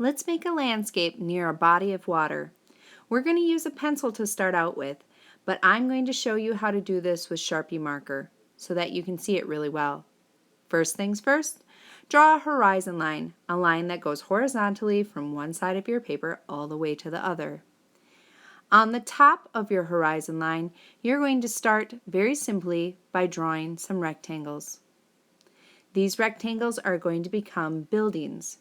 Let's make a landscape near a body of water. We're going to use a pencil to start out with, but I'm going to show you how to do this with Sharpie marker so that you can see it really well. First things first, draw a horizon line, a line that goes horizontally from one side of your paper all the way to the other. On the top of your horizon line, you're going to start very simply by drawing some rectangles. These rectangles are going to become buildings.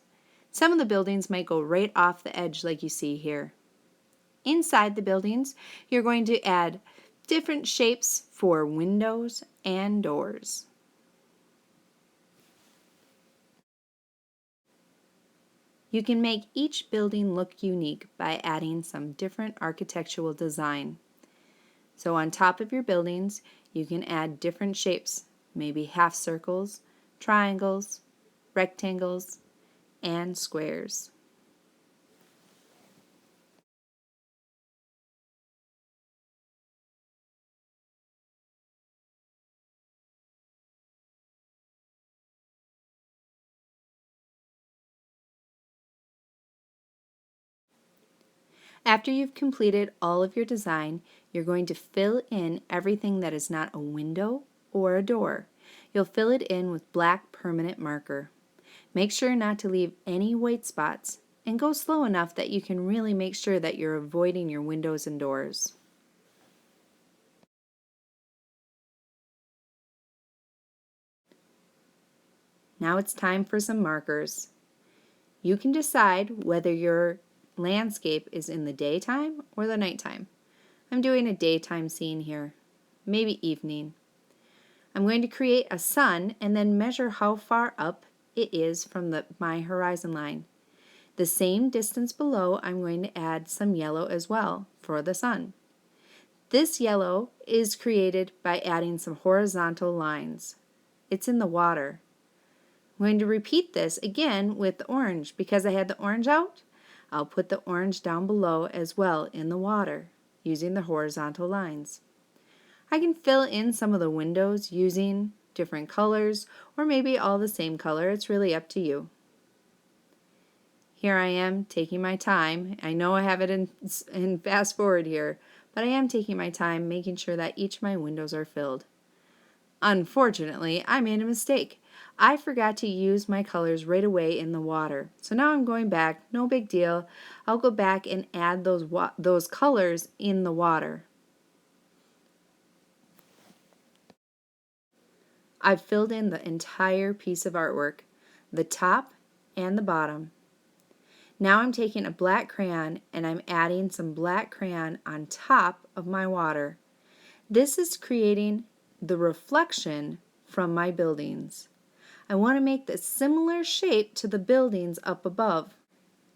Some of the buildings might go right off the edge like you see here. Inside the buildings, you're going to add different shapes for windows and doors. You can make each building look unique by adding some different architectural design. So on top of your buildings, you can add different shapes, maybe half circles, triangles, rectangles, and squares. After you've completed all of your design, you're going to fill in everything that is not a window or a door. You'll fill it in with black permanent marker. Make sure not to leave any white spots and go slow enough that you can really make sure that you're avoiding your windows and doors. Now it's time for some markers. You can decide whether your landscape is in the daytime or the nighttime. I'm doing a daytime scene here, maybe evening. I'm going to create a sun and then measure how far up it is from my horizon line. The same distance below, I'm going to add some yellow as well for the sun. This yellow is created by adding some horizontal lines. It's in the water. I'm going to repeat this again with the orange. Because I had the orange out, I'll put the orange down below as well in the water using the horizontal lines. I can fill in some of the windows using different colors or maybe all the same color. It's really up to you. Here I am taking my time. I know I have it in fast forward here, but I am taking my time making sure that each of my windows are filled. Unfortunately, I made a mistake. I forgot to use my colors right away in the water. So now I'm going back, no big deal. I'll go back and add those colors in the water. I've filled in the entire piece of artwork, the top and the bottom. Now I'm taking a black crayon and I'm adding some black crayon on top of my water. This is creating the reflection from my buildings. I want to make this similar shape to the buildings up above.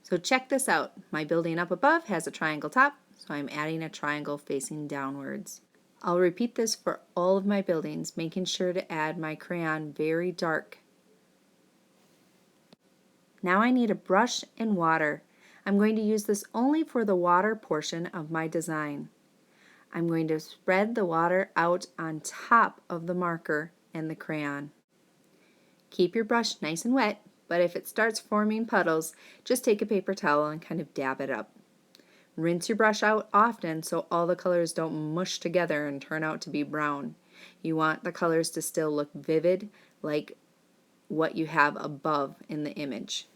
So check this out. My building up above has a triangle top, so I'm adding a triangle facing downwards. I'll repeat this for all of my buildings, making sure to add my crayon very dark. Now I need a brush and water. I'm going to use this only for the water portion of my design. I'm going to spread the water out on top of the marker and the crayon. Keep your brush nice and wet, but if it starts forming puddles, just take a paper towel and kind of dab it up. Rinse your brush out often so all the colors don't mush together and turn out to be brown. You want the colors to still look vivid, like what you have above in the image.